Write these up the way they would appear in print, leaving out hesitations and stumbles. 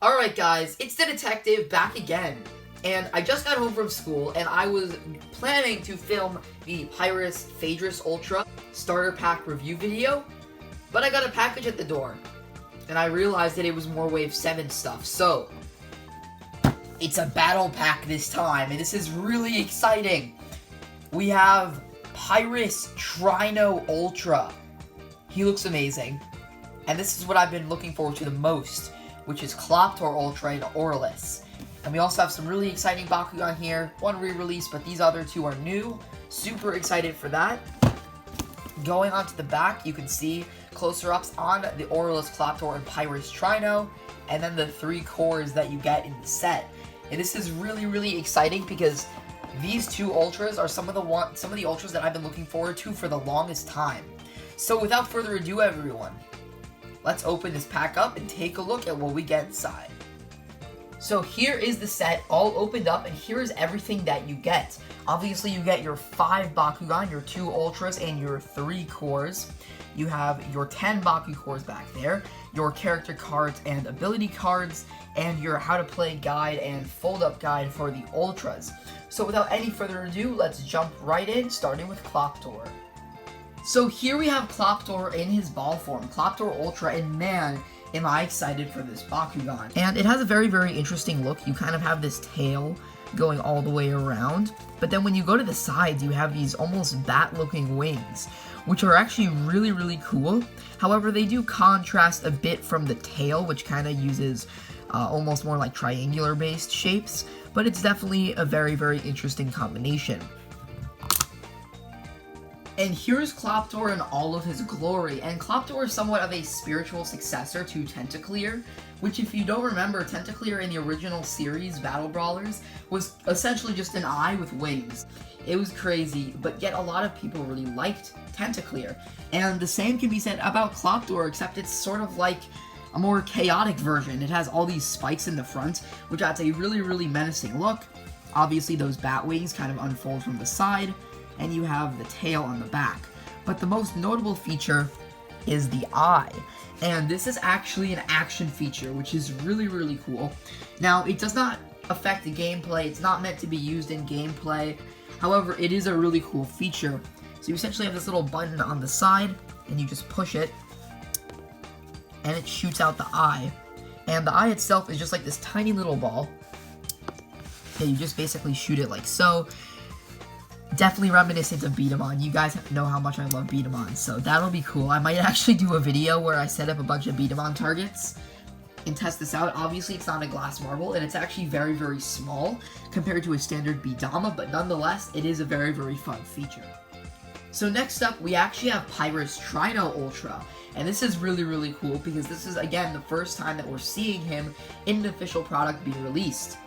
Alright guys, it's the detective back again, and I just got home from school and I was planning to film the PYRUS Ultra starter pack review video, but I got a package at the door, and I realized that it was more Wave 7 stuff, so it's a battle pack this time, and this is really exciting. We have PYRUS TRHYNO Ultra. He looks amazing, and this is what I've been looking forward to the most, which is Cloptor Ultra and Aurelus. And we also have some really exciting Bakugan here. One re-release, but these other two are new. Super excited for that. Going on to the back, you can see closer-ups on the Aurelus, Cloptor, and PYRUS TRHYNO, and then the 3 cores that you get in the set. And this is really exciting because these two Ultras are some of the Ultras that I've been looking forward to for the longest time. So without further ado, everyone, let's open this pack up and take a look at what we get inside. So here is the set all opened up, and here is everything that you get. Obviously, you get your 5 Bakugan, your 2 Ultras, and your 3 cores. You have your 10 Baku cores back there, your character cards and ability cards, and your how to play guide and fold-up guide for the Ultras. So without any further ado, let's jump right in, starting with Cloptor. So here we have Cloptor in his ball form, Cloptor Ultra, and man, am I excited for this Bakugan. And it has a very interesting look. You kind of have this tail going all the way around, but then when you go to the sides, you have these almost bat-looking wings, which are actually really cool. However, they do contrast a bit from the tail, which kind of uses almost more like triangular-based shapes, but it's definitely a very interesting combination. And here's Cloptor in all of his glory, and Cloptor is somewhat of a spiritual successor to Tentacleer, which, if you don't remember, Tentacleer in the original series, Battle Brawlers, was essentially just an eye with wings. It was crazy, but yet a lot of people really liked Tentacleer. And the same can be said about Cloptor, except it's sort of like a more chaotic version. It has all these spikes in the front, which adds a really menacing look. Obviously, those bat wings kind of unfold from the side, and you have the tail on the back. But the most notable feature is the eye, and this is actually an action feature, which is really cool. Now, it does not affect the gameplay, it's not meant to be used in gameplay, however, it is a really cool feature. So you essentially have this little button on the side, and you just push it, and it shoots out the eye. And the eye itself is just like this tiny little ball. Yeah, you just basically shoot it like so. Definitely reminiscent of Beat 'em On. You guys know how much I love Beat 'em On, so that'll be cool. I might actually do a video where I set up a bunch of Beat 'em On targets and test this out. Obviously, it's not a glass marble, and it's actually very small compared to a standard Bidama, but nonetheless, it is a very fun feature. So next up, we actually have PYRUS TRHYNO Ultra, and this is really cool because this is, again, the first time that we're seeing him in an official product being released.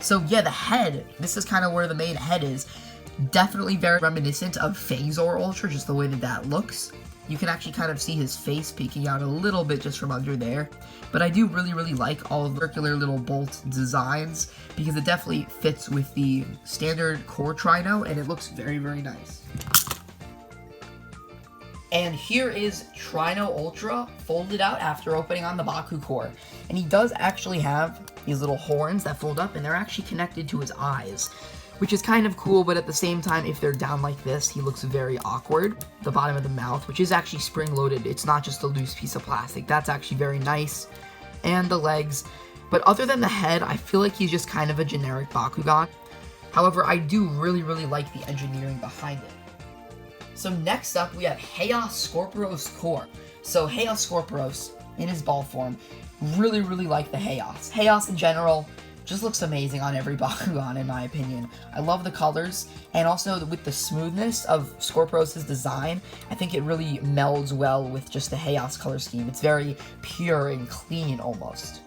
So yeah, the head, this is kind of where the main head is. Definitely very reminiscent of Phasor Ultra, just the way that looks. You can actually kind of see his face peeking out a little bit just from under there. But I do really like all of the circular little bolt designs because it definitely fits with the standard core Trhino, and it looks very nice. And here is Trhino Ultra folded out after opening on the Baku core. And he does actually have these little horns that fold up, and they're actually connected to his eyes, which is kind of cool, but at the same time, if they're down like this, he looks very awkward. The bottom of the mouth, which is actually spring-loaded, it's not just a loose piece of plastic. That's actually very nice. And the legs. But other than the head, I feel like he's just kind of a generic Bakugan. However, I do really like the engineering behind it. So next up, we have Skorporos core. So Skorporos, in his ball form, really like the Chaos in general just looks amazing on every Bakugan, in my opinion. I love the colors, and also with the smoothness of Skorporos' design, I think it really melds well with just the Chaos color scheme. It's very pure and clean, almost.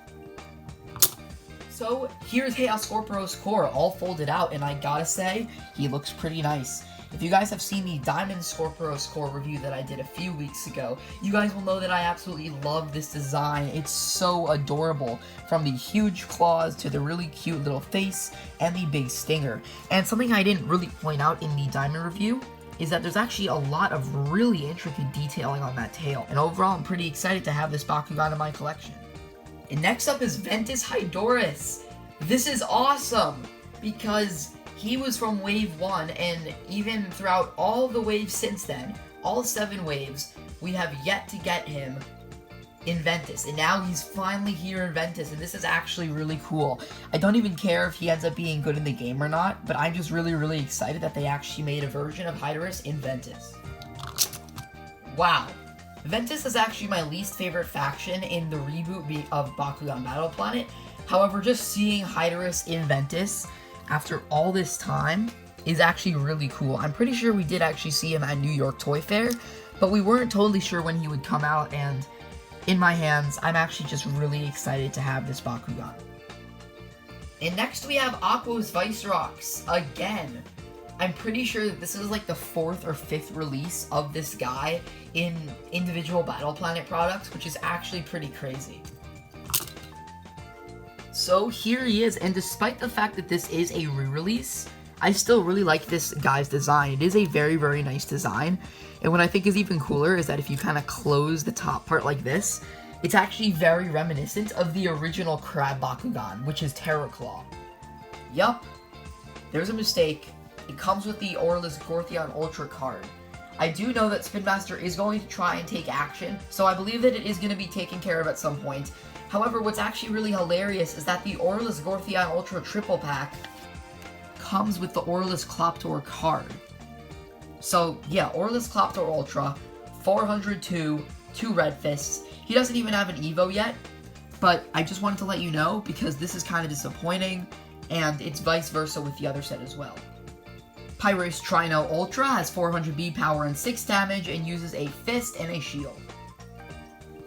So here's Skorporos core, all folded out, and I gotta say, he looks pretty nice. If you guys have seen the Diamond Skorporos core review that I did a few weeks ago, you guys will know that I absolutely love this design. It's so adorable, from the huge claws to the really cute little face and the big stinger. And something I didn't really point out in the Diamond review is that there's actually a lot of really intricate detailing on that tail. And overall, I'm pretty excited to have this Bakugan in my collection. And next up is Ventus Hydorous. This is awesome because he was from Wave 1, and even throughout all the waves since then, all 7 waves, we have yet to get him in Ventus, and now he's finally here in Ventus, and this is actually really cool. I don't even care if he ends up being good in the game or not, but I'm just really excited that they actually made a version of Hydorous in Ventus. Wow. Ventus is actually my least favorite faction in the reboot of Bakugan Battle Planet. However, just seeing Hydorous in Ventus after all this time is actually really cool. I'm pretty sure we did actually see him at New York Toy Fair, but we weren't totally sure when he would come out, and in my hands, I'm actually just really excited to have this Bakugan. And next we have Aqua's Vicerox again. I'm pretty sure that this is like the 4th or 5th release of this guy in individual Battle Planet products, which is actually pretty crazy. So here he is, and despite the fact that this is a re-release, I still really like this guy's design. It is a very nice design, and what I think is even cooler is that if you kind of close the top part like this, it's actually very reminiscent of the original Crab Bakugan, which is Terror Claw. Yup, there's a mistake. It comes with the Aurelus Gortheon Ultra card. I do know that Spin Master is going to try and take action, so I believe that it is going to be taken care of at some point. However, what's actually really hilarious is that the Aurelus Gortheon Ultra Triple Pack comes with the Aurelus Cloptor card. So, yeah, Aurelus Cloptor Ultra, 402, 2 Red Fists. He doesn't even have an Evo yet, but I just wanted to let you know because this is kind of disappointing, and it's vice versa with the other set as well. PYRUS TRHYNO Ultra has 400 B power and 6 damage and uses a fist and a shield.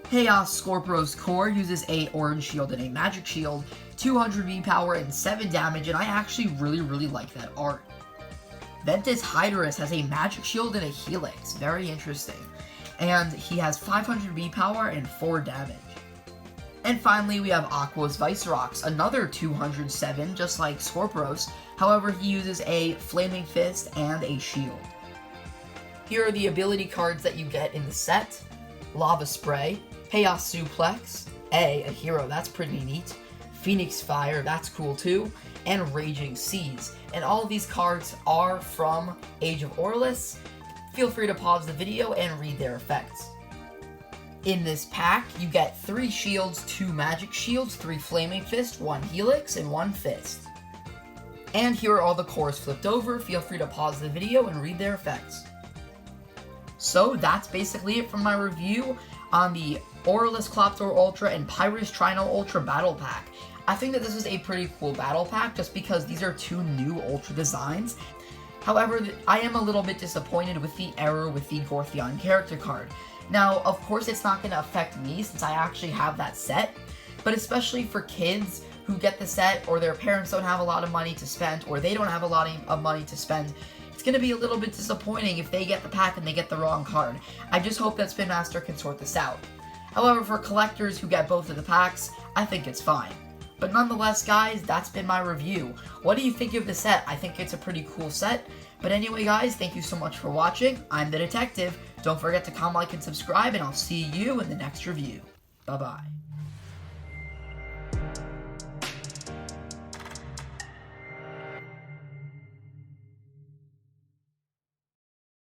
Chaos Skorporos Core uses a orange shield and a magic shield, 200 B power and 7 damage, and I actually really like that art. Ventus Hydorous has a magic shield and a helix, very interesting, and he has 500 B power and 4 damage. And finally, we have Aqua's Vicerox, another 207, just like Skorporos. However, he uses a Flaming Fist and a shield. Here are the ability cards that you get in the set. Lava Spray, Chaos Suplex, a hero, that's pretty neat. Phoenix Fire, that's cool too. And Raging Seas. And all of these cards are from Age of Aurelus. Feel free to pause the video and read their effects. In this pack, you get 3 shields, 2 magic shields, 3 flaming fists, 1 helix, and 1 fist. And here are all the cores flipped over. Feel free to pause the video and read their effects. So that's basically it from my review on the Aurelus Cloptor Ultra and PYRUS TRHYNO Ultra Battle Pack. I think that this is a pretty cool battle pack just because these are 2 new Ultra designs. However, I am a little bit disappointed with the error with the Gortheon character card. Now, of course, it's not going to affect me since I actually have that set, but especially for kids who get the set or their parents don't have a lot of money to spend or they don't have a lot of money to spend, it's going to be a little bit disappointing if they get the pack and they get the wrong card. I just hope that Spin Master can sort this out. However, for collectors who get both of the packs, I think it's fine. But nonetheless, guys, that's been my review. What do you think of the set? I think it's a pretty cool set. But anyway, guys, thank you so much for watching. I'm the Detective. Don't forget to comment, like, and subscribe, and I'll see you in the next review. Bye-bye.